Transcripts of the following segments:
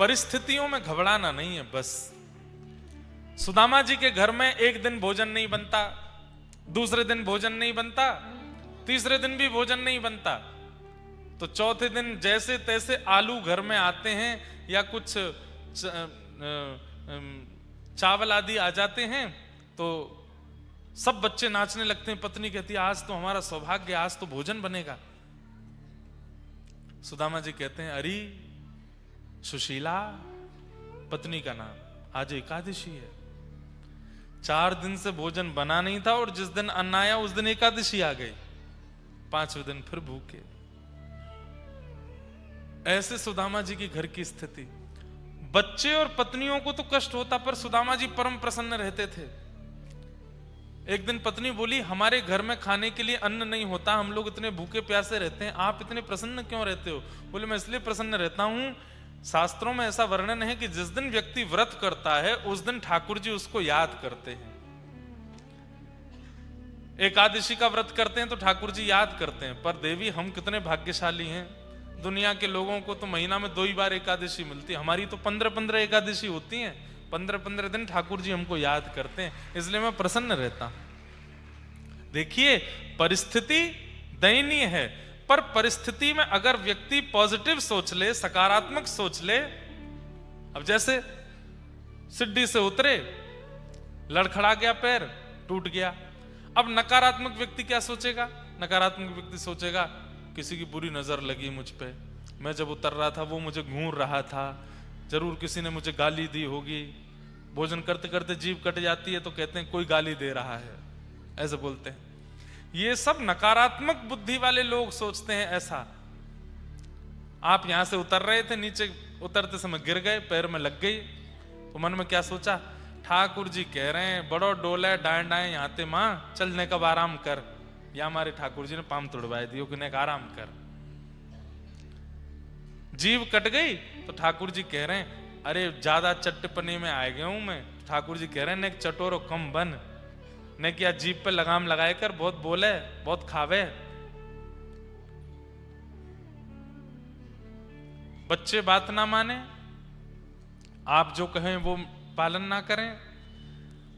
परिस्थितियों में घबराना नहीं है बस। सुदामा जी के घर में एक दिन भोजन नहीं बनता, दूसरे दिन भोजन नहीं बनता, तीसरे दिन भी भोजन नहीं बनता, तो चौथे दिन जैसे तैसे आलू घर में आते हैं या कुछ चावल आदि आ जाते हैं, तो सब बच्चे नाचने लगते हैं। पत्नी कहती है आज तो हमारा सौभाग्य, आज तो भोजन बनेगा। सुदामा जी कहते हैं अरे सुशीला, पत्नी का नाम, आज एकादशी है। 4 दिन से भोजन बना नहीं था और जिस दिन अन्न आया उस दिन एकादशी आ गई, 5वें दिन फिर भूखे। ऐसे सुदामा जी की घर की स्थिति। बच्चे और पत्नियों को तो कष्ट होता, पर सुदामा जी परम प्रसन्न रहते थे। एक दिन पत्नी बोली हमारे घर में खाने के लिए अन्न नहीं होता, हम लोग इतने भूखे प्यासे रहते हैं, आप इतने प्रसन्न क्यों रहते हो? बोले मैं इसलिए प्रसन्न रहता हूं, शास्त्रों में ऐसा वर्णन है कि जिस दिन व्यक्ति व्रत करता है उस दिन ठाकुर जी उसको याद करते हैं। एकादशी का व्रत करते हैं तो ठाकुर जी याद करते हैं। पर देवी हम कितने भाग्यशाली हैं, दुनिया के लोगों को तो महीना में 2 ही बार एकादशी मिलती है, हमारी तो 15-15 एकादशी होती हैं। 15-15 दिन ठाकुर जी हमको याद करते हैं, इसलिए मैं प्रसन्न रहता हूं। देखिए परिस्थिति दयनीय है, पर परिस्थिति में अगर व्यक्ति पॉजिटिव सोच ले, सकारात्मक सोच ले। अब जैसे सिड्डी से उतरे, लड़खड़ा गया पैर, टूट गया। अब नकारात्मक व्यक्ति क्या सोचेगा? नकारात्मक व्यक्ति सोचेगा किसी की बुरी नजर लगी मुझ पे, मैं जब उतर रहा था वो मुझे घूर रहा था, जरूर किसी ने मुझे गाली दी होगी। भोजन करते करते जीभ कट जाती है तो कहते हैं कोई गाली दे रहा है, ऐसे बोलते हैं। ये सब नकारात्मक बुद्धि वाले लोग सोचते हैं ऐसा। आप यहां से उतर रहे थे, नीचे उतरते समय गिर गए, पैर में लग गई, तो मन में क्या सोचा? ठाकुर जी कह रहे हैं बड़ो डोले डाए डाए यहाँ ते मां, चलने कब आराम कर। या हमारे ठाकुर जी ने पाम तोड़वाए दियो कि नेक आराम कर। जीभ कट गई तो ठाकुर जी कह रहे हैं अरे ज्यादा चट्टपनी में आ गया हूं मैं। ठाकुर जी कह रहे हैं नेक चटोरो कम बन, ने क्या जीभ पे लगाम लगाए कर, बहुत बोले बहुत खावे। बच्चे बात ना माने, आप जो कहें वो पालन ना करें।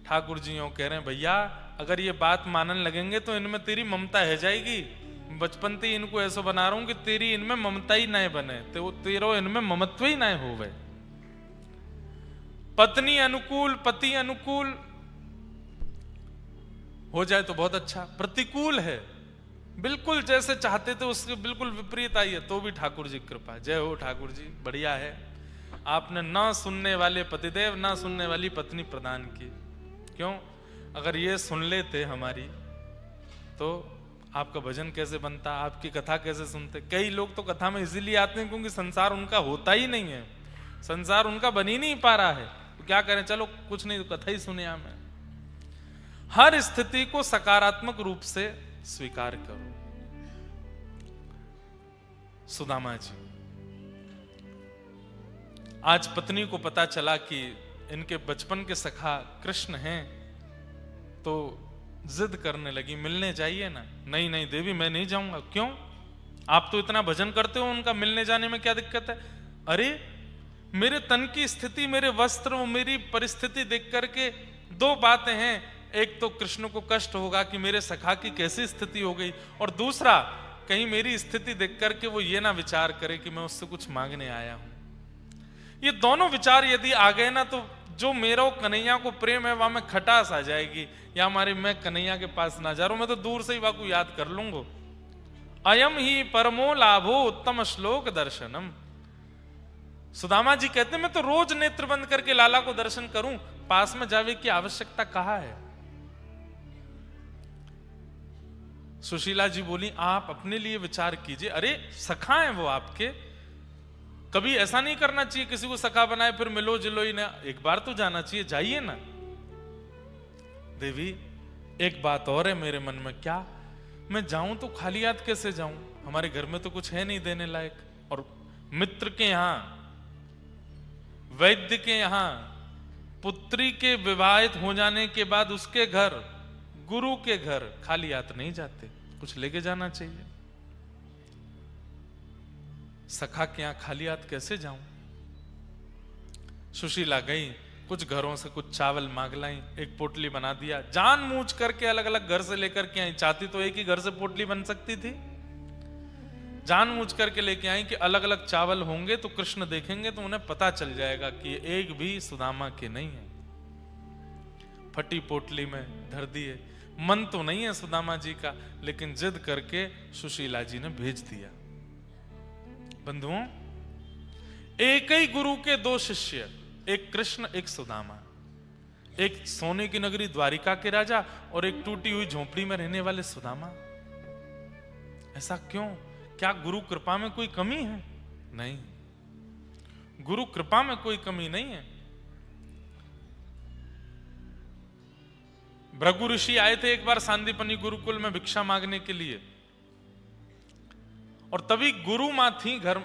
ठाकुर जी यूं कह रहे हैं भैया अगर ये बात मानने लगेंगे तो इनमें तेरी ममता है जाएगी। बचपन से इनको ऐसा बना रहा हूं कि तेरी इनमें ममता ही नहीं बने, तो तेरो इनमें ममत्व ही नहीं होवे। पत्नी अनुकूल, पति अनुकूल हो जाए तो बहुत अच्छा, प्रतिकूल है बिल्कुल जैसे चाहते थे उसके बिल्कुल विपरीत आई है तो भी ठाकुर जी कृपा। जय हो ठाकुर जी, बढ़िया है। आपने ना सुनने वाले पतिदेव, ना सुनने वाली पत्नी प्रदान की। क्यों? अगर ये सुन लेते हमारी तो आपका भजन कैसे बनता, आपकी कथा कैसे सुनते। कई लोग तो कथा में इसीलिए आते हैं क्योंकि संसार उनका होता ही नहीं है, संसार उनका बन ही नहीं पा रहा है, तो क्या करें, चलो कुछ नहीं तो कथा ही सुने। हमें हर स्थिति को सकारात्मक रूप से स्वीकार करो। सुदामा जी, आज पत्नी को पता चला कि इनके बचपन के सखा कृष्ण हैं, तो जिद करने लगी मिलने जाइए ना। नहीं नहीं देवी मैं नहीं जाऊंगा। क्यों? आप तो इतना भजन करते हो, उनका मिलने जाने में क्या दिक्कत है? अरे मेरे तन की स्थिति, मेरे वस्त्र, मेरी परिस्थिति देख करके 2 बातें हैं। एक तो कृष्ण को कष्ट होगा कि मेरे सखा की कैसी स्थिति हो गई, और दूसरा कहीं मेरी स्थिति देख करके वो ये ना विचार करे कि मैं उससे कुछ मांगने आया हूं। ये दोनों विचार यदि आ गए ना, तो जो मेरा कन्हैया को प्रेम है वहां में खटास आ जाएगी। या हमारे मैं कन्हैया के पास ना जा रहा हूं, मैं तो दूर से ही वहां को याद कर लूंगा। अयम ही परमो लाभो उत्तम श्लोक दर्शनम। सुदामा जी कहते हैं मैं तो रोज नेत्र बंद करके लाला को दर्शन करूं, पास में जावे की आवश्यकता कहां है। सुशीला जी बोली आप अपने लिए विचार कीजिए। अरे सखा हैं वो आपके, कभी ऐसा नहीं करना चाहिए किसी को सखा बनाए फिर मिलो जिलो ही ना, एक बार तो जाना चाहिए, जाइए ना। देवी एक बात और है मेरे मन में। क्या? मैं जाऊं तो खाली हाथ कैसे जाऊं? हमारे घर में तो कुछ है नहीं देने लायक, और मित्र के यहां, वैद्य के यहां, पुत्री के विवाहित हो जाने के बाद उसके घर, गुरु के घर खाली हाथ नहीं जाते, कुछ लेके जाना चाहिए। सखा के यहां खाली हाथ कैसे जाऊं? सुशीला गई, कुछ घरों से कुछ चावल मांग लाई, एक पोटली बना दिया, जानबूझ करके अलग अलग घर से लेकर के आई। चाहती तो एक ही घर से पोटली बन सकती थी, जानबूझ करके लेके आई कि अलग अलग चावल होंगे तो कृष्ण देखेंगे तो उन्हें पता चल जाएगा कि एक भी सुदामा के नहीं है। फटी पोटली में धर दिए। मन तो नहीं है सुदामा जी का, लेकिन जिद करके सुशीला जी ने भेज दिया। बंधुओं, एक ही गुरु के दो शिष्य, एक कृष्ण एक सुदामा, एक सोने की नगरी द्वारिका के राजा और एक टूटी हुई झोपड़ी में रहने वाले सुदामा। ऐसा क्यों? क्या गुरु कृपा में कोई कमी है? नहीं, गुरु कृपा में कोई कमी नहीं है। भृगु ऋषि आए थे एक बार सांदीपनी गुरुकुल में भिक्षा मांगने के लिए, और तभी गुरु मां थी घर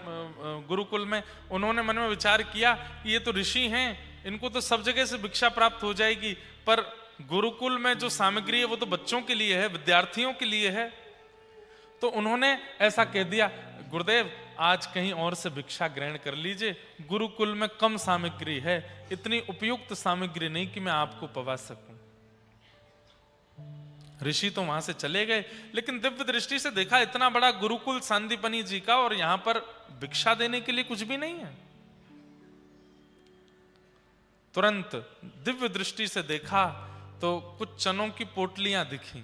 गुरुकुल में। उन्होंने मन में विचार किया कि ये तो ऋषि हैं, इनको तो सब जगह से भिक्षा प्राप्त हो जाएगी, पर गुरुकुल में जो सामग्री है वो तो बच्चों के लिए है, विद्यार्थियों के लिए है। तो उन्होंने ऐसा कह दिया, गुरुदेव आज कहीं और से भिक्षा ग्रहण कर लीजिए, गुरुकुल में कम सामग्री है, इतनी उपयुक्त सामग्री नहीं कि मैं आपको पवा सकूं। ऋषि तो वहां से चले गए, लेकिन दिव्य दृष्टि से देखा इतना बड़ा गुरुकुल सांदीपनी जी का, और यहां पर भिक्षा देने के लिए कुछ भी नहीं है। तुरंत दिव्य दृष्टि से देखा तो कुछ चनों की पोटलियां दिखी,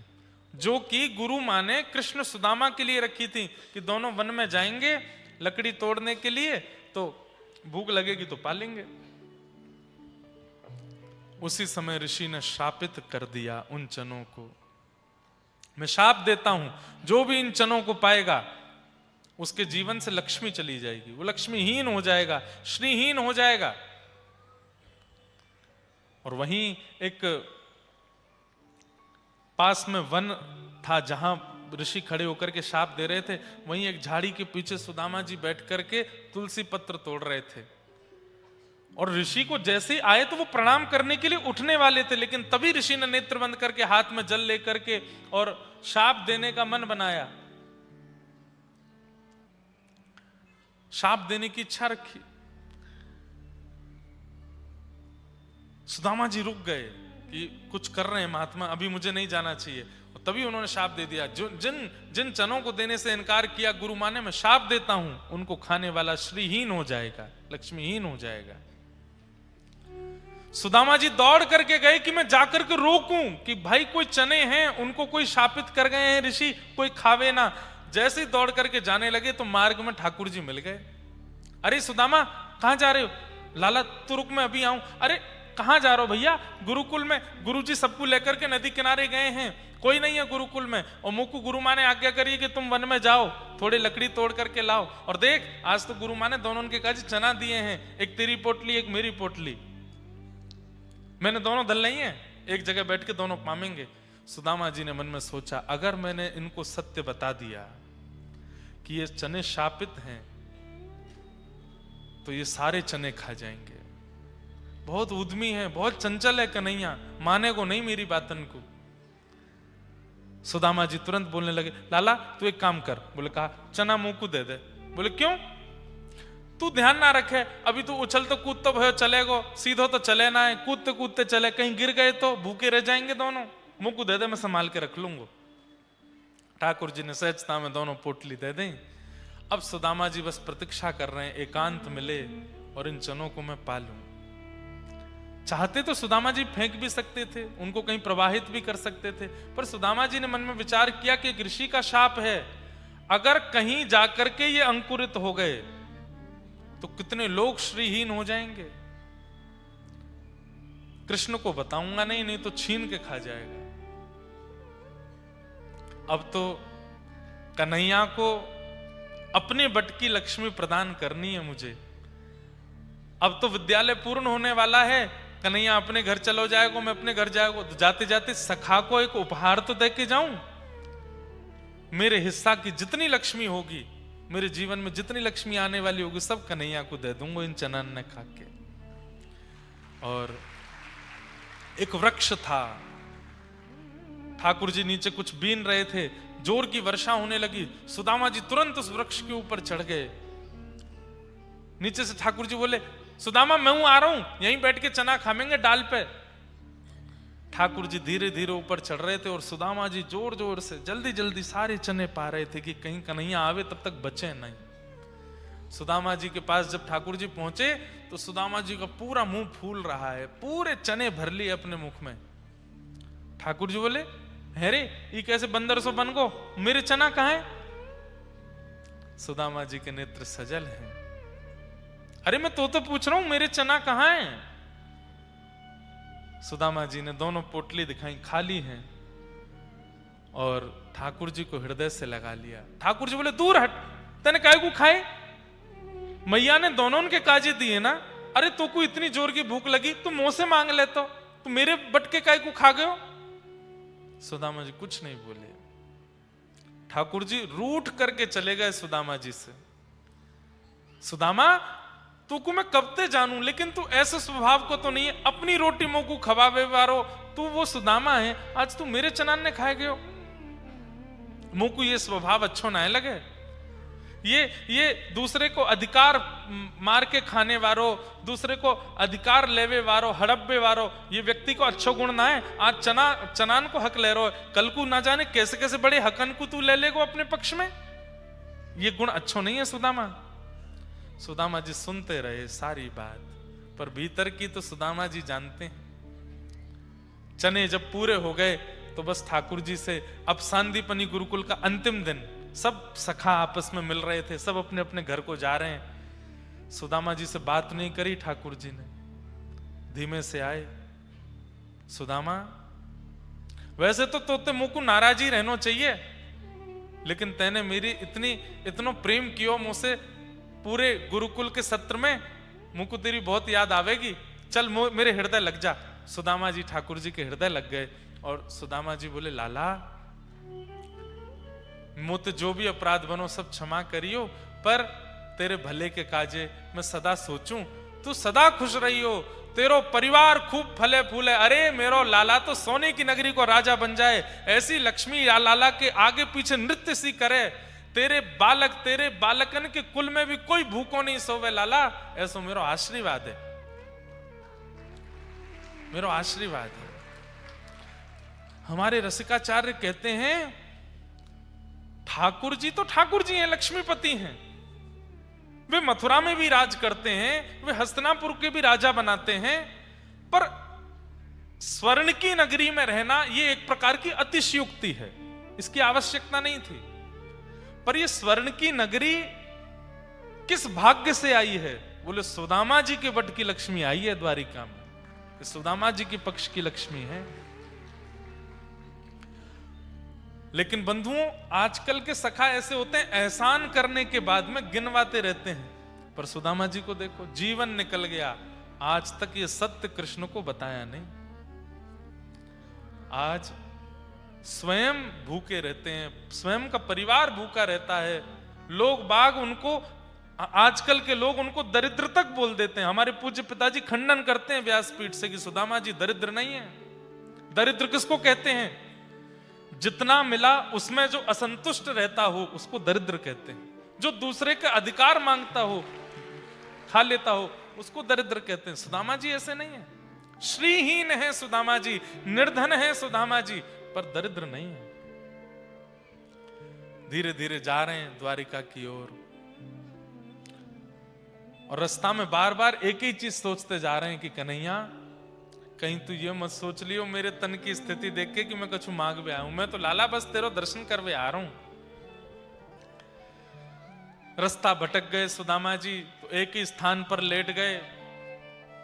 जो कि गुरु मां ने कृष्ण सुदामा के लिए रखी थी कि दोनों वन में जाएंगे लकड़ी तोड़ने के लिए, तो भूख लगेगी तो पालेंगे। उसी समय ऋषि ने शापित कर दिया उन चनों को। मैं शाप देता हूं, जो भी इन चनों को पाएगा उसके जीवन से लक्ष्मी चली जाएगी, वो लक्ष्मीहीन हो जाएगा, श्रीहीन हो जाएगा। और वहीं एक पास में वन था जहां ऋषि खड़े होकर के शाप दे रहे थे, वहीं एक झाड़ी के पीछे सुदामा जी बैठ करके तुलसी पत्र तोड़ रहे थे। और ऋषि को जैसे ही आए तो वो प्रणाम करने के लिए उठने वाले थे, लेकिन तभी ऋषि ने नेत्र बंद करके हाथ में जल लेकर के और शाप देने का मन बनाया, शाप देने की इच्छा रखी। सुदामा जी रुक गए कि कुछ कर रहे हैं महात्मा, अभी मुझे नहीं जाना चाहिए। और तभी उन्होंने शाप दे दिया, जो जिन चनों को देने से इनकार किया गुरु मां ने, मैं शाप देता हूं, उनको खाने वाला श्रीहीन हो जाएगा, लक्ष्मीहीन हो जाएगा। सुदामा जी दौड़ करके गए कि मैं जाकर के रोकूं कि भाई कोई चने हैं, उनको कोई शापित कर गए हैं ऋषि, कोई खावे ना। जैसे ही दौड़ करके जाने लगे तो मार्ग में ठाकुर जी मिल गए। अरे सुदामा कहां जा रहे हो? लाला तू रुक, मैं अभी आऊं। अरे कहां जा रहे हो भैया? गुरुकुल में गुरुजी सबको लेकर के नदी किनारे गए हैं, कोई नहीं है गुरुकुल में, और मुझको गुरु मां ने आज्ञा करी कि तुम वन में जाओ, थोड़ी लकड़ी तोड़ करके लाओ। और देख आज तो गुरु मां ने दोनों के काज चना दिए हैं, एक तेरी पोटली एक मेरी पोटली, मैंने दोनों दल नहीं है, एक जगह बैठ के दोनों पामेंगे। सुदामा जी ने मन में सोचा, अगर मैंने इनको सत्य बता दिया कि ये चने शापित हैं तो ये सारे चने खा जाएंगे। बहुत उद्यमी है, बहुत चंचल है कन्हैया, माने को नहीं मेरी बातन को। सुदामा जी तुरंत बोलने लगे, लाला तू एक काम कर। बोले कहा, चना मुंह को दे दे। बोले क्यों? तू ध्यान ना रखे, अभी तू उछल तो कूद तो भयो चलेगो, सीधो तो चले ना है, कूदते कूदते चले, कहीं गिर गए तो भूखे रह जाएंगे दोनों, मुंह को दे दे, मैं संभाल के रख लूंगा। ठाकुर जी ने सहजता में दोनों पोटली दे दी। अब सुदामा जी बस प्रतीक्षा कर रहे हैं एकांत मिले और इन चनों को मैं पालूं। चाहते तो सुदामा जी फेंक भी सकते थे, उनको कहीं प्रवाहित भी कर सकते थे, पर सुदामा जी ने मन में विचार किया कि एक ऋषि का शाप है, अगर कहीं जाकर के ये अंकुरित हो गए तो कितने लोग श्रीहीन हो जाएंगे। कृष्ण को बताऊंगा नहीं, नहीं तो छीन के खा जाएगा। अब तो कन्हैया को अपने बट की लक्ष्मी प्रदान करनी है मुझे। अब तो विद्यालय पूर्ण होने वाला है, कन्हैया अपने घर चलो जाएगा, मैं अपने घर जाएगा, तो जाते जाते सखा को एक उपहार तो दे के जाऊं। मेरे हिस्सा की जितनी लक्ष्मी होगी, मेरे जीवन में जितनी लक्ष्मी आने वाली होगी, सब कन्हैया को दे दूंगा इन चनन ने खा के। और एक वृक्ष था, ठाकुर जी नीचे कुछ बीन रहे थे, जोर की वर्षा होने लगी, सुदामा जी तुरंत उस वृक्ष के ऊपर चढ़ गए, नीचे से ठाकुर जी बोले, सुदामा मैं हूं, आ रहा हूं, यहीं बैठ के चना खाएंगे डाल पे। ठाकुर जी धीरे धीरे ऊपर चढ़ रहे थे और सुदामा जी जोर जोर से जल्दी जल्दी सारे चने पा रहे थे कि कहीं कन्हैया आवे तब तक बचे नहीं। सुदामा जी के पास जब ठाकुर जी पहुंचे तो सुदामा जी का पूरा मुंह फूल रहा है, पूरे चने भर लिए अपने मुख में। ठाकुर जी बोले, है रे ये कैसे बंदर सो बन गो, मेरे चना कहाँ है? सुदामा जी के नेत्र सजल हैं। अरे मैं तो पूछ रहा हूं मेरे चना कहाँ है? सुदामा जी ने दोनों पोटली दिखाई, खाली हैं, और ठाकुर जी को हृदय से लगा लिया। ठाकुर जी बोले, दूर हट, तेने काय को खाए? मैया ने दोनों उनके काजे दिए ना। अरे तो को इतनी जोर की भूख लगी तो मुंह से मांग ले, तो मेरे बटके काय को खा गयो? सुदामा जी कुछ नहीं बोले। ठाकुर जी रूठ करके चले गए सुदामा जी से। सुदामा तू को मैं कब ते जानू, लेकिन तू ऐसे स्वभाव को तो नहीं है, अपनी रोटी मुंह को खवावे वारो तू वो सुदामा है, आज तू मेरे चनान ने खाए गयो। मुंह को ये स्वभाव अच्छो ना लगे। ये दूसरे को अधिकार मार के खाने वारो, दूसरे को अधिकार लेवे वारो, हड़प्पे वारो, ये व्यक्ति को अच्छो गुण ना है। आज चनान को हक ले रो, कल को ना जाने कैसे कैसे बड़े हकन को तू ले लेगो अपने पक्ष में। ये गुण अच्छो नहीं है सुदामा। सुदामा जी सुनते रहे सारी बात, पर भीतर की तो सुदामा जी जानते हैं। चने जब पूरे हो गए तो बस ठाकुर जी से अब सांदीपनी गुरुकुल का अंतिम दिन, सब सखा आपस में मिल रहे थे, सब अपने अपने घर को जा रहे हैं। सुदामा जी से बात नहीं करी ठाकुर जी ने, धीमे से आए। सुदामा वैसे तो तोते मुंह को नाराजी रहना चाहिए, लेकिन तैने मेरी इतनो प्रेम कियो मुझसे, पूरे गुरुकुल के सत्र में मुझको तेरी बहुत याद आवेगी, चल मेरे हृदय लग जा। सुदामा जी ठाकुर जी के हृदय लग गए और सुदामा जी बोले, लाला मुझे जो भी अपराध बनो सब क्षमा करियो, पर तेरे भले के काजे मैं सदा सोचूं, तू सदा खुश रहियो, तेरो परिवार खूब फले फूले। अरे मेरो लाला तो सोने की नगरी को राजा बन जाए, ऐसी लक्ष्मी या लाला के आगे पीछे नृत्य सी करे, तेरे बालकन के कुल में भी कोई भूखो नहीं सोवे लाला, ऐसो मेरो आशीर्वाद है, मेरो आशीर्वाद है। हमारे रसिकाचार्य कहते हैं ठाकुर जी तो ठाकुर जी हैं, लक्ष्मीपति हैं, वे मथुरा में भी राज करते हैं, वे हस्तिनापुर के भी राजा बनाते हैं, पर स्वर्ण की नगरी में रहना यह एक प्रकार की अतिशयोक्ति है, इसकी आवश्यकता नहीं थी। पर यह स्वर्ण की नगरी किस भाग्य से आई है? बोले सुदामा जी के वट की लक्ष्मी आई है द्वारिका में, सुदामा जी के पक्ष की लक्ष्मी है। लेकिन बंधुओं, आजकल के सखा ऐसे होते हैं, एहसान करने के बाद में गिनवाते रहते हैं, पर सुदामा जी को देखो, जीवन निकल गया, आज तक ये सत्य कृष्ण को बताया नहीं। आज स्वयं भूखे रहते हैं, स्वयं का परिवार भूखा रहता है, लोग बाग उनको, आजकल के लोग उनको दरिद्र तक बोल देते हैं। हमारे पूज्य पिताजी खंडन करते हैं व्यासपीठ से कि सुदामा जी दरिद्र नहीं है। दरिद्र किसको कहते हैं? जितना मिला उसमें जो असंतुष्ट रहता हो उसको दरिद्र कहते हैं। जो दूसरे का अधिकार मांगता हो, खा लेता हो, उसको दरिद्र कहते हैं। सुदामा जी ऐसे नहीं है, श्रीहीन है सुदामा जी, निर्धन है सुदामा जी, पर दरिद्र नहीं है। धीरे धीरे जा रहे हैं द्वारिका की ओर, और रास्ता में बार बार एक ही चीज सोचते जा रहे हैं कि कन्हैया कहीं तू ये मत सोच लियो मेरे तन की स्थिति देख के कि मैं कछु मांग भी आया हूं, मैं तो लाला बस तेरो दर्शन करवे आ रहा हूं। रास्ता भटक गए सुदामा जी, तो एक ही स्थान पर लेट गए,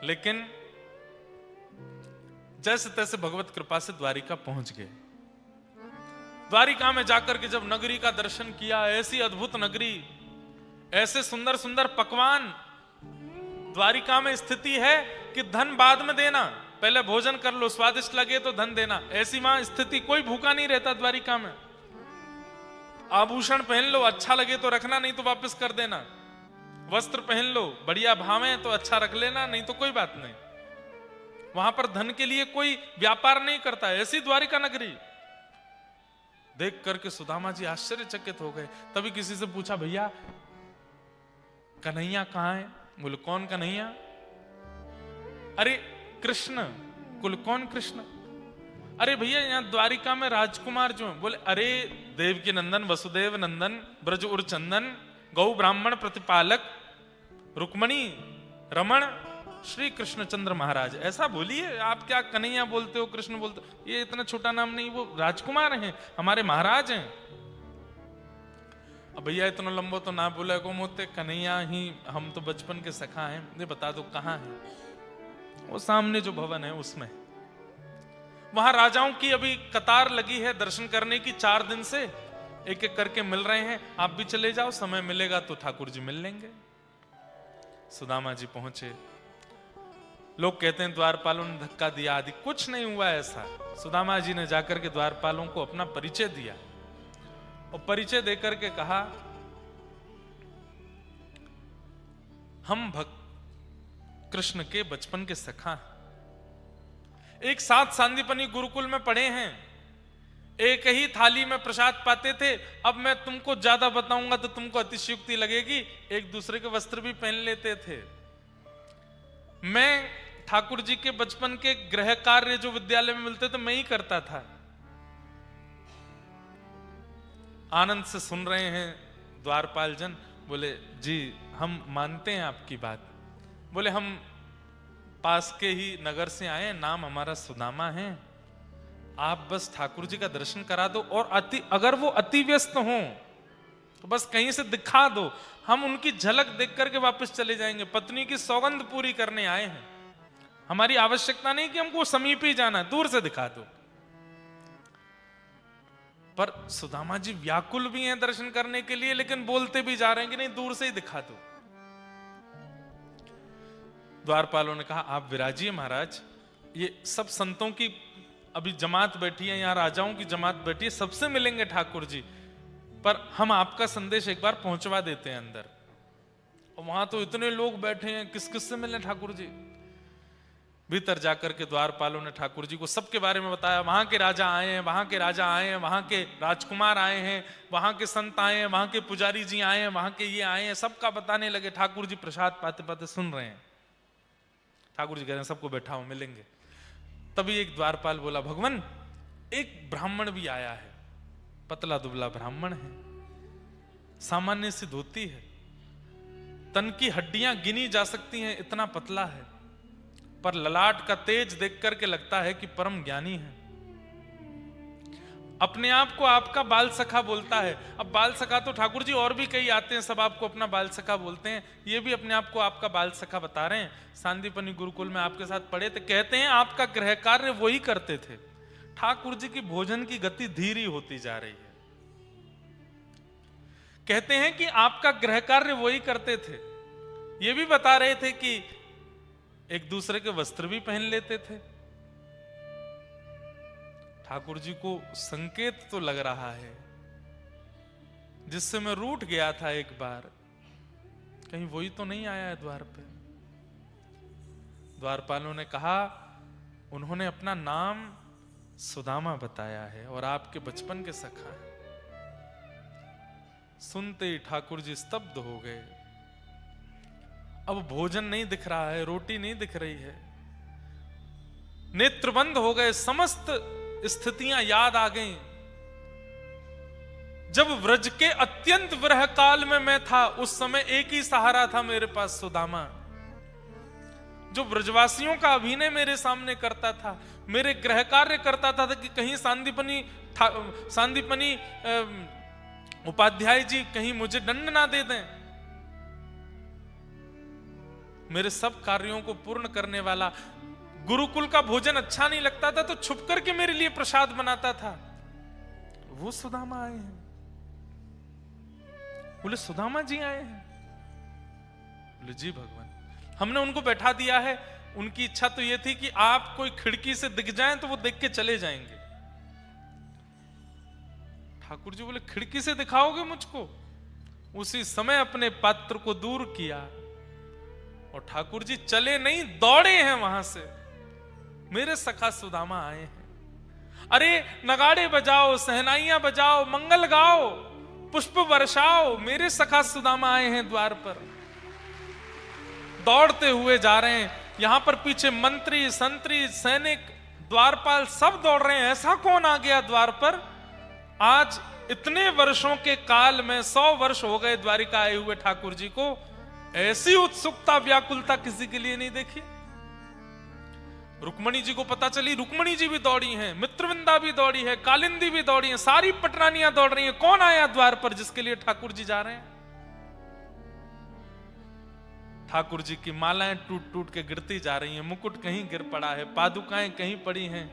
लेकिन जैसे तैसे भगवत कृपा से द्वारिका पहुंच गए। द्वारिका में जाकर के जब नगरी का दर्शन किया, ऐसी अद्भुत नगरी, ऐसे सुंदर सुंदर पकवान, द्वारिका में स्थिति है कि धन बाद में देना, पहले भोजन कर लो, स्वादिष्ट लगे तो धन देना, ऐसी वहां स्थिति, कोई भूखा नहीं रहता द्वारिका में। आभूषण पहन लो, अच्छा लगे तो रखना, नहीं तो वापस कर देना। वस्त्र पहन लो, बढ़िया भावे तो अच्छा रख लेना, नहीं तो कोई बात नहीं। वहां पर धन के लिए कोई व्यापार नहीं करता, ऐसी द्वारिका नगरी देख करके सुदामा जी आश्चर्यचकित हो गए। तभी किसी से पूछा, भैया कन्हैया कहाँ है? बोले कौन कन्हैया? अरे कृष्ण। बोले कौन कृष्ण? अरे भैया यहाँ द्वारिका में राजकुमार जो हैं। बोले अरे देवकी नंदन, वसुदेव नंदन, ब्रज उर चंदन, गौ ब्राह्मण प्रतिपालक, रुक्मणी रमण, श्री कृष्णचंद्र महाराज। ऐसा बोलिए, आप क्या कन्हैया बोलते हो, कृष्ण बोलते हो? ये इतना छोटा नाम नहीं, वो राजकुमार हैं, हमारे महाराज हैं। अब भैया इतना लंबो तो ना बोला को मोते, कन्हैया ही, हम तो बचपन के सखा हैं, ये बता दो कहाँ है? वो सामने जो भवन है उसमें। वहां राजाओं की अभी कतार लगी है दर्शन करने की, 4 दिन से एक एक करके मिल रहे हैं। आप भी चले जाओ, समय मिलेगा तो ठाकुर जी मिल लेंगे। सुदामा जी पहुंचे। लोग कहते हैं द्वारपालों ने धक्का दिया आदि, कुछ नहीं हुआ ऐसा। सुदामा जी ने जाकर के द्वारपालों को अपना परिचय दिया और परिचय देकर के कहा, हम भक्त कृष्ण के बचपन के सखा हैं, एक साथ सांदीपनी गुरुकुल में पढ़े हैं, एक ही थाली में प्रसाद पाते थे। अब मैं तुमको ज्यादा बताऊंगा तो तुमको अतिशयोक्ति लगेगी, एक दूसरे के वस्त्र भी पहन लेते थे। मैं ठाकुर जी के बचपन के गृह कार्य जो विद्यालय में मिलते थे मैं ही करता था। आनंद से सुन रहे हैं द्वारपाल जन। बोले जी हम मानते हैं आपकी बात। बोले हम पास के ही नगर से आए, नाम हमारा सुदामा है, आप बस ठाकुर जी का दर्शन करा दो, और अगर वो अति व्यस्त हों तो बस कहीं से दिखा दो, हम उनकी झलक देख करके वापस चले जाएंगे। पत्नी की सौगंध पूरी करने आए हैं, हमारी आवश्यकता नहीं कि हमको समीप ही जाना, दूर से दिखा दो। पर सुदामा जी व्याकुल भी हैं दर्शन करने के लिए, लेकिन बोलते भी जा रहे हैं कि नहीं दूर से ही दिखा दो। द्वारपालों ने कहा आप विराजिए महाराज, ये सब संतों की अभी जमात बैठी है, यहाँ राजाओं की जमात बैठी है, सबसे मिलेंगे ठाकुर जी, पर हम आपका संदेश एक बार पहुंचवा देते हैं अंदर। और वहां तो इतने लोग बैठे हैं, किस किस से मिले ठाकुर जी? भीतर जाकर के द्वारपालों ने ठाकुर जी को सबके बारे में बताया। वहां के राजा आए हैं, वहां के राजा आए हैं, वहां के राजकुमार आए हैं, वहां के संत आए हैं, वहां के पुजारी जी आए हैं, वहां के ये आए हैं, सबका बताने लगे। ठाकुर जी प्रसाद पाते पाते सुन रहे हैं। ठाकुर जी कह रहे हैं सबको बैठाओ मिलेंगे। तभी एक द्वारपाल बोला, भगवान एक ब्राह्मण भी आया है, पतला दुबला ब्राह्मण है, सामान्य सी धोती है, तन की हड्डियां गिनी जा सकती हैं, इतना पतला है, पर ललाट का तेज देख करके लगता है कि परम ज्ञानी है। अपने आप को आपका बाल सखा बोलता है। अब बाल सखा तो ठाकुर जी और भी कई आते हैं, सब आपको अपना बाल सखा बोलते हैं, ये भी अपने आप को आपका बाल सखा बता रहे हैं। सांदीपनी गुरुकुल में आपके साथ पढ़े थे, कहते हैं आपका गृह कार्य वही करते थे। ठाकुर जी की भोजन की गति धीरी होती जा रही है। कहते हैं कि आपका गृह कार्य वही करते थे, ये भी बता रहे थे कि एक दूसरे के वस्त्र भी पहन लेते थे। ठाकुर जी को संकेत तो लग रहा है, जिससे मैं रूठ गया था एक बार, कहीं वही तो नहीं आया है द्वार पे। द्वारपालों ने कहा, उन्होंने अपना नाम सुदामा बताया है और आपके बचपन के सखा है। सुनते ही ठाकुर जी स्तब्ध हो गए। अब भोजन नहीं दिख रहा है, रोटी नहीं दिख रही है, नेत्र बंद हो गए, समस्त स्थितियां याद आ गईं। जब व्रज के अत्यंत विरह काल में मैं था, उस समय एक ही सहारा था मेरे पास, सुदामा, जो ब्रजवासियों का अभिनय मेरे सामने करता था, मेरे गृह कार्य करता था कि कहीं सांदीपनी उपाध्याय जी कहीं मुझे दंड ना दे दें। मेरे सब कार्यों को पूर्ण करने वाला, गुरुकुल का भोजन अच्छा नहीं लगता था तो छुप करके मेरे लिए प्रसाद बनाता था, वो सुदामा आए हैं। बोले सुदामा जी आए हैं? बोले जी भगवान। हमने उनको बैठा दिया है, उनकी इच्छा तो ये थी कि आप कोई खिड़की से दिख जाएं तो वो देख के चले जाएंगे। ठाकुर जी बोले खिड़की से दिखाओगे मुझको? उसी समय अपने पात्र को दूर किया और ठाकुर जी चले नहीं, दौड़े हैं वहां से। मेरे सखा सुदामा आए हैं। अरे नगाड़े बजाओ, सहनाइयां बजाओ, मंगल गाओ, पुष्प वर्षाओ, मेरे सखा सुदामा आए हैं द्वार पर। दौड़ते हुए जा रहे हैं। यहां पर पीछे मंत्री, संतरी, सैनिक, द्वारपाल सब दौड़ रहे हैं। ऐसा कौन आ गया द्वार पर? आज इतने वर्षों के काल में 100 वर्ष हो गए द्वारिका आए हुए ठाकुर जी को, ऐसी उत्सुकता, व्याकुलता किसी के लिए नहीं देखी। रुक्मणी जी को पता चली, रुक्मणी जी भी दौड़ी हैं, मित्रविंदा भी दौड़ी है, कालिंदी भी दौड़ी है, सारी पटरानियां दौड़ रही हैं। कौन आया द्वार पर जिसके लिए ठाकुर जी जा रहे हैं? ठाकुर जी की मालाएं टूट टूट के गिरती जा रही हैं, मुकुट कहीं गिर पड़ा है, पादुकाएं कहीं पड़ी हैं,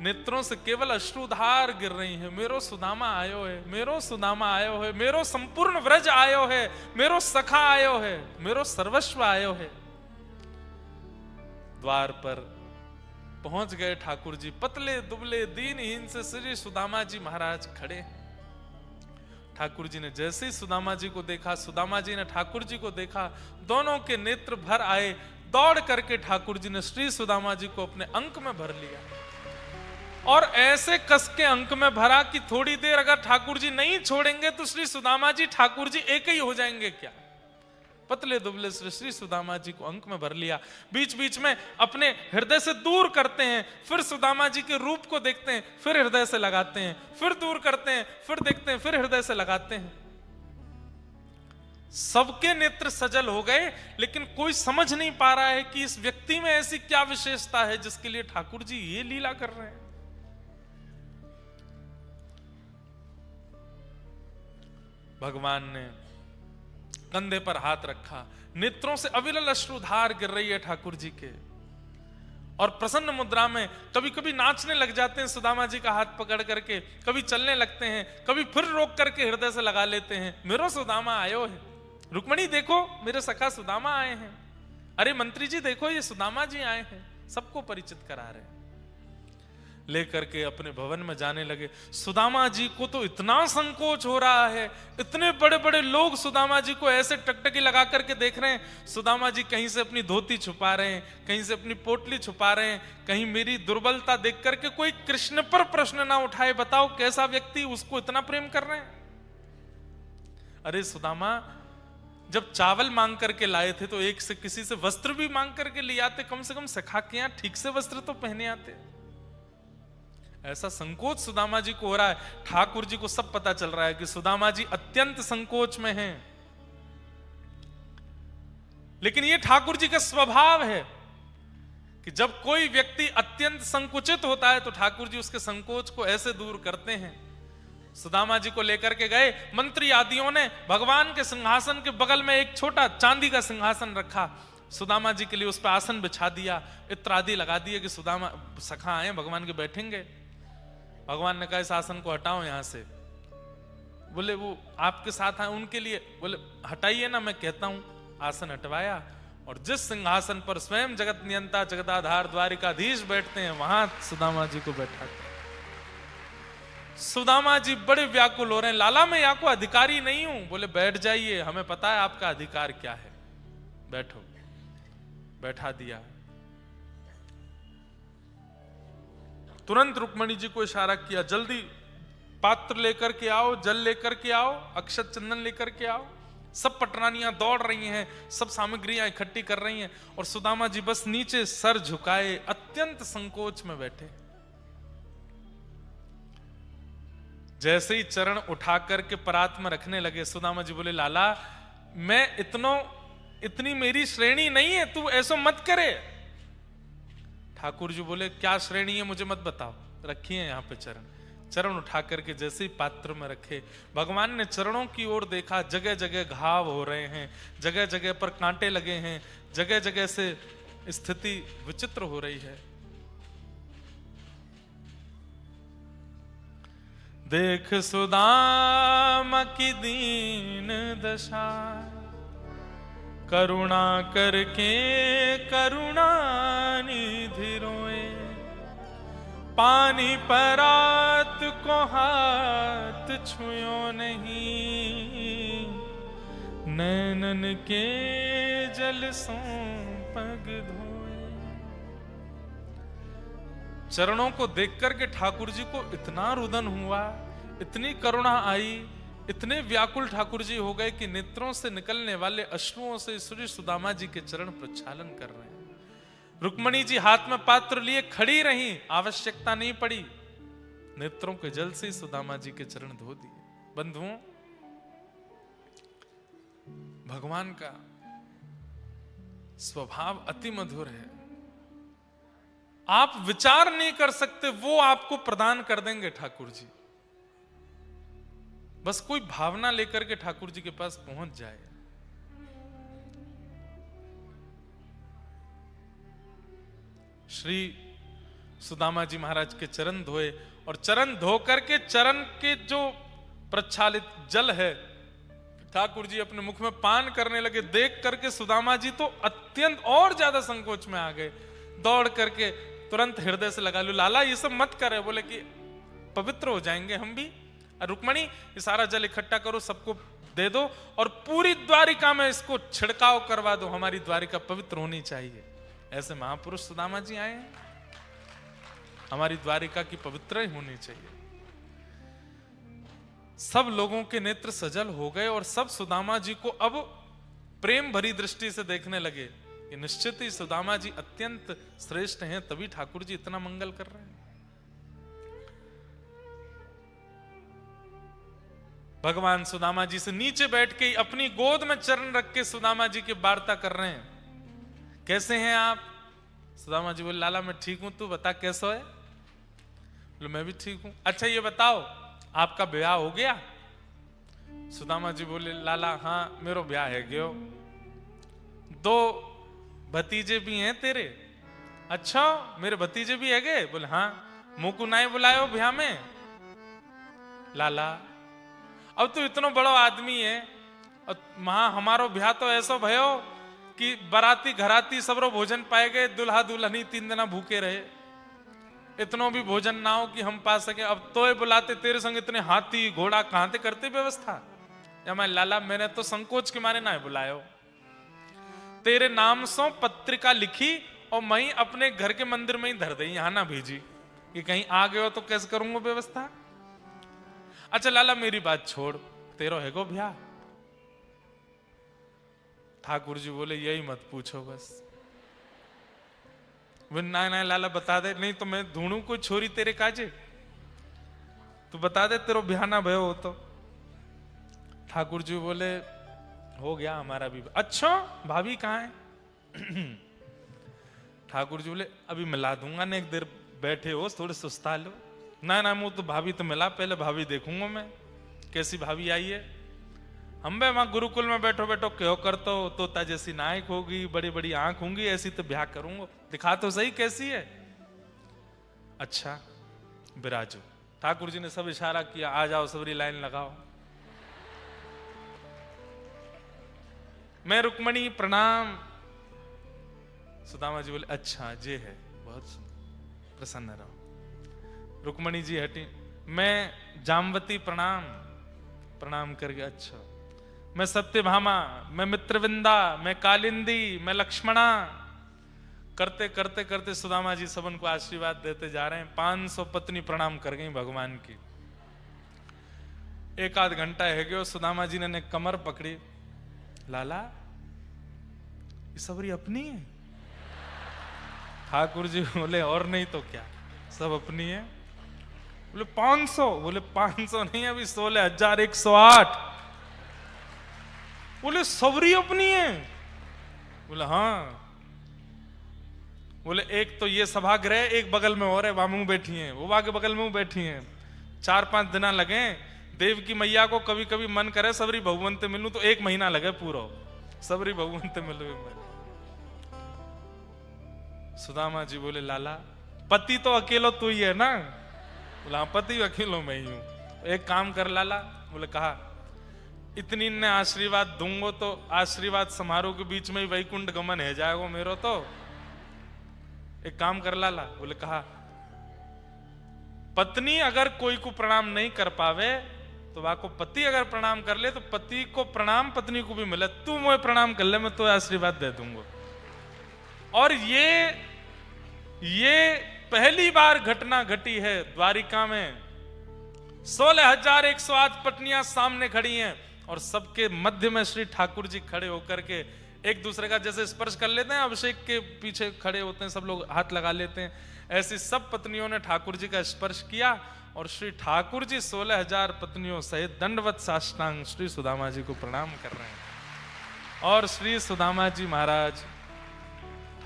नेत्रों से केवल अश्रुधार गिर रही हैं। मेरो सुदामा आयो है, मेरो सुदामा आयो है, मेरो संपूर्ण व्रज आयो है, मेरो सखा आयो है, मेरो सर्वस्व आयो है। द्वार पर पहुंच गए ठाकुर जी, पतले दुबले दीनहीन से श्री सुदामा जी महाराज खड़े। ठाकुर जी ने जैसे ही सुदामा जी को देखा, सुदामा जी ने ठाकुर जी को देखा, दोनों के नेत्र भर आए। दौड़ करके ठाकुर जी ने श्री सुदामा जी को अपने अंक में भर लिया और ऐसे कस के अंक में भरा कि थोड़ी देर अगर ठाकुर जी नहीं छोड़ेंगे तो श्री सुदामा जी ठाकुर जी एक ही हो जाएंगे क्या। पतले दुबले श्री सुदामा जी को अंक में भर लिया। बीच बीच में अपने हृदय से दूर करते हैं, फिर सुदामा जी के रूप को देखते हैं, फिर हृदय से लगाते हैं, फिर दूर करते हैं, फिर देखते हैं, फिर हृदय से लगाते हैं। सबके नेत्र सजल हो गए, लेकिन कोई समझ नहीं पा रहा है कि इस व्यक्ति में ऐसी क्या विशेषता है जिसके लिए ठाकुर जी ये लीला कर रहे हैं। भगवान ने कंधे पर हाथ रखा, नेत्रों से अविरल अश्रुधार गिर रही है ठाकुर जी के, और प्रसन्न मुद्रा में कभी कभी नाचने लग जाते हैं सुदामा जी का हाथ पकड़ करके, कभी चलने लगते हैं, कभी फिर रोक करके हृदय से लगा लेते हैं। मेरो सुदामा आयो है, रुक्मणी देखो मेरे सखा सुदामा आए हैं, अरे मंत्री जी देखो ये सुदामा जी आए हैं, सबको परिचित करा रहे हैं। लेकर के अपने भवन में जाने लगे। सुदामा जी को तो इतना संकोच हो रहा है, इतने बड़े बड़े लोग सुदामा जी को ऐसे टकटकी लगा करके देख रहे हैं। सुदामा जी कहीं से अपनी धोती छुपा रहे हैं, कहीं से अपनी पोटली छुपा रहे हैं, कहीं मेरी दुर्बलता देख करके कोई कृष्ण पर प्रश्न ना उठाए। बताओ कैसा व्यक्ति, उसको इतना प्रेम कर रहे हैं। अरे सुदामा जब चावल मांग करके लाए थे तो एक से किसी से वस्त्र भी मांग करके ले आते, कम से कम सखा के यहां ठीक से वस्त्र तो पहने आते। ऐसा संकोच सुदामा जी को हो रहा है। ठाकुर जी को सब पता चल रहा है कि सुदामा जी अत्यंत संकोच में हैं, लेकिन यह ठाकुर जी का स्वभाव है कि जब कोई व्यक्ति अत्यंत संकुचित होता है तो ठाकुर जी उसके संकोच को ऐसे दूर करते हैं। सुदामा जी को लेकर के गए। मंत्री आदियों ने भगवान के सिंहासन के बगल में एक छोटा चांदी का सिंहासन रखा, सुदामा जी के लिए उस पर आसन बिछा दिया, इत्र आदि लगा दिए कि सुदामा सखा आए भगवान के बैठेंगे। भगवान ने कहा इस आसन को हटाओ यहां से। बोले वो आपके साथ आए उनके लिए, बोले हटाइए ना, मैं कहता हूं। आसन हटवाया और जिस सिंहासन पर स्वयं जगत नियंता जगदाधार द्वारिकाधीश बैठते हैं वहां सुदामा जी को बैठा। सुदामा जी बड़े व्याकुल हो रहे हैं, लाला मैं यहाँ को अधिकारी नहीं हूं। बोले बैठ जाइए, हमें पता है आपका अधिकार क्या है, बैठो। बैठा दिया। तुरंत रुक्मणी जी को इशारा किया, जल्दी पात्र लेकर के आओ, जल लेकर के आओ, अक्षत चंदन लेकर के आओ। सब पटरानियां दौड़ रही हैं, सब सामग्रियां इकट्ठी कर रही हैं, और सुदामा जी बस नीचे सर झुकाए अत्यंत संकोच में बैठे। जैसे ही चरण उठा करके परात में रखने लगे, सुदामा जी बोले लाला मैं इतनी मेरी श्रेणी नहीं है, तू ऐसा मत करे। ठाकुर जी बोले क्या श्रेणी है मुझे मत बताओ, रखिए यहां पे चरण। चरण उठा करके जैसे ही पात्र में रखे, भगवान ने चरणों की ओर देखा, जगह जगह घाव हो रहे हैं, जगह जगह पर कांटे लगे हैं, जगह जगह से स्थिति विचित्र हो रही है। देख सुदामा की दीन दशा, करुणा करके करुणा निधि रोए। पानी परात को हाथ छुयो नहीं, नैनन के जल सो पग धोए। चरणों को देख करके ठाकुर जी को इतना रुदन हुआ, इतनी करुणा आई इतने व्याकुल ठाकुर जी हो गए कि नेत्रों से निकलने वाले अश्रुओं से श्री सुदामा जी के चरण प्रक्षालन कर रहे हैं। रुक्मणी जी हाथ में पात्र लिए खड़ी रही, आवश्यकता नहीं पड़ी, नेत्रों के जल से सुदामा जी के चरण धो दिए। बंधुओं, भगवान का स्वभाव अति मधुर है, आप विचार नहीं कर सकते, वो आपको प्रदान कर देंगे ठाकुर जी। बस कोई भावना लेकर के ठाकुर जी के पास पहुंच जाए। श्री सुदामा जी महाराज के चरण धोए और चरण धो करके चरण के जो प्रक्षालित जल है ठाकुर जी अपने मुख में पान करने लगे। देख करके सुदामा जी तो अत्यंत और ज्यादा संकोच में आ गए, दौड़ करके तुरंत हृदय से लगा लो, लाला ये सब मत करे, बोले कि पवित्र हो जाएंगे हम भी। रुक्मणी ये सारा जल इकट्ठा करो, सबको दे दो और पूरी द्वारिका में इसको छिड़काव करवा दो, हमारी द्वारिका पवित्र होनी चाहिए। ऐसे महापुरुष सुदामा जी आए हैं, हमारी द्वारिका की पवित्र होनी चाहिए। सब लोगों के नेत्र सजल हो गए और सब सुदामा जी को अब प्रेम भरी दृष्टि से देखने लगे कि निश्चित ही सुदामा जी अत्यंत श्रेष्ठ हैं, तभी ठाकुर जी इतना मंगल कर रहे हैं। भगवान सुदामा जी से नीचे बैठ के अपनी गोद में चरण रख के सुदामा जी की वार्ता कर रहे हैं। कैसे हैं आप? सुदामा जी बोले, लाला मैं ठीक हूं, तू बता कैसा है? बोले मैं भी ठीक हूं। अच्छा ये बताओ आपका ब्याह हो गया? सुदामा जी बोले, लाला हाँ मेरा ब्याह है गयो, 2 भतीजे भी हैं तेरे। अच्छा मेरे भतीजे भी है गए? बोले हाँ। मुकु नाई बुलायो ब्याह में? लाला अब तो इतना बड़ा आदमी है और वहां हमारो ब्याह तो ऐसा भयो कि बराती घराती सबरो भोजन पाए गए, दुल्हा दुल्हनी 3 दिन भूखे रहे, इतनो भी भोजन ना हो कि हम पा सके। अब तो बुलाते तेरे संग इतने हाथी घोड़ा कहां से करते व्यवस्था? या मैं लाला मैंने तो संकोच के मारे ना बुलायो, तेरे नाम से पत्रिका लिखी और मैं अपने घर के मंदिर में ही धर दी, यहां ना भेजी कि कहीं आ गए हो तो कैसे करूंगा व्यवस्था। अच्छा लाला मेरी बात छोड़, तेरो है गो ब्याह? ठाकुर जी बोले यही मत पूछो बस। ना ना लाला बता दे, नहीं तो मैं ढूंढू कोई छोरी तेरे काजे, तू बता दे तेरो ब्याह ना भयो हो तो। ठाकुर जी बोले हो गया हमारा भी। अच्छा भाभी कहाँ है? ठाकुर जी बोले अभी मिला दूंगा ना, एक देर बैठे हो थोड़े सुस्ता लो। ना ना मुझे तो भाभी तो मिला, पहले भाभी देखूंगा मैं कैसी भाभी आई है। हम बे वहां गुरुकुल में बैठो बैठो क्यों करते हो, तोता जैसी नाक होगी, बड़ी बड़ी आंख होंगी, ऐसी तो ब्याह करूंगा, दिखा तो सही कैसी है। अच्छा बिराजो। ठाकुर जी ने सब इशारा किया, आ जाओ सबरी लाइन लगाओ। मैं रुक्मणी प्रणाम। सुदामा जी बोले अच्छा जे है, बहुत सुंदर, प्रसन्न रहो। रुक्मणी जी हटी। मैं जामवती प्रणाम। प्रणाम करके अच्छा मैं सत्यभामा, मैं मित्रविंदा, मैं कालिंदी, मैं लक्ष्मणा। करते करते करते सुदामा जी सबन को आशीर्वाद देते जा रहे हैं। 500 पत्नी प्रणाम कर गई भगवान की। 1 आध घंटा है गयो, सुदामा जी ने कमर पकड़ी। लाला ये सबरी अपनी है? ठाकुर जी बोले और नहीं तो क्या, सब अपनी है। बोले 500? बोले 500 नहीं, अभी 16,108। बोले सबरी अपनी है? बोले हाँ। बोले एक तो ये सभागृह, एक बगल में और है, वहां बैठी हैं, वो वहां के बगल में बैठी हैं। 4-5 दिन लगे। देव की मैया को कभी कभी मन करे सबरी भगवंत मिलूं तो 1 महीना लगे पूरा सबरी भगवंत मिलू। सुदामा जी बोले लाला पति तो अकेलो तू ही है ना? बोला पति अकेलो मैं ही हूं। एक काम कर लाला। बोले कहा इतनी ने आशीर्वाद दूंगो तो आशीर्वाद समारोह के बीच में ही वैकुंठ गमन है जाएगो मेरो तो। एक काम कर लाला। बोले कहा पत्नी अगर कोई को प्रणाम नहीं कर पावे तो वहां को पति अगर प्रणाम कर ले तो पति को प्रणाम पत्नी को भी मिले, तू मुझे प्रणाम कर ले, मैं तो आशीर्वाद दे दूंगा। और ये पहली बार घटना घटी है द्वारिका में 16,108 पत्नियां सामने खड़ी हैं और सबके मध्य में श्री ठाकुर जी खड़े होकर के एक दूसरे का जैसे स्पर्श कर लेते हैं, अभिषेक के पीछे खड़े होते हैं सब लोग, हाथ लगा लेते हैं, ऐसी सब पत्नियों ने ठाकुर जी का स्पर्श किया और श्री ठाकुर जी 16,000 पत्नियों सहित दंडवत साष्टांग श्री सुदामा जी को प्रणाम कर रहे हैं। और श्री सुदामा जी महाराज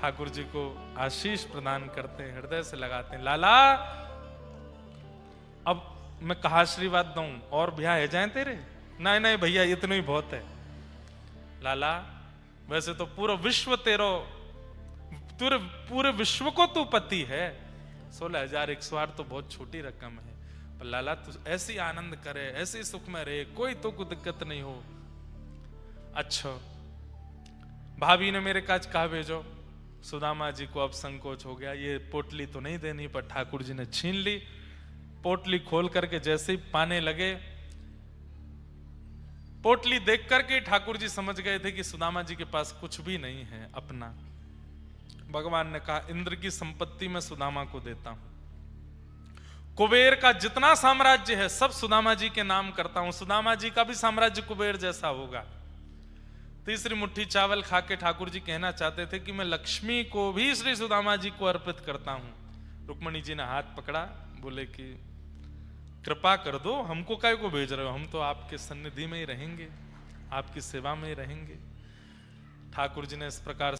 ठाकुर जी को आशीष प्रदान करते हैं, हृदय से लगाते हैं, लाला अब मैं कहा आशीर्वाद दूं और ब्याह है जाए तेरे? नहीं नहीं भैया इतना ही बहुत है। लाला वैसे तो पूरा विश्व तेरो, पूरे विश्व को तू पति है, 16,108 तो बहुत छोटी रकम है, पर लाला तू ऐसी आनंद करे, ऐसी सुख में रहे, कोई तो कोई दिक्कत नहीं हो। अच्छा भाभी ने मेरे काज कहा भेजो। सुदामा जी को अब संकोच हो गया, ये पोटली तो नहीं देनी, पर ठाकुर जी ने छीन ली। पोटली खोल करके जैसे ही पाने लगे, पोटली देख करके ठाकुर जी समझ गए थे कि सुदामा जी के पास कुछ भी नहीं है अपना। भगवान ने कहा इंद्र की संपत्ति मैं सुदामा को देता हूं, कुबेर का जितना साम्राज्य है सब सुदामा जी के नाम करता हूं, सुदामा जी का भी साम्राज्य कुबेर जैसा होगा। तीसरी मुट्ठी चावल खा के ठाकुर जी कहना चाहते थे कि मैं लक्ष्मी को भी श्री सुदामा जी को अर्पित करता हूं। रुक्मणी जी ने हाथ पकड़ा, बोले कि कृपा कर दो, हमको काय को भेज रहे हो, हम तो आपके सन्निधि में ही रहेंगे, आपकी सेवा में ही रहेंगे। ठाकुर जी ने इस प्रकार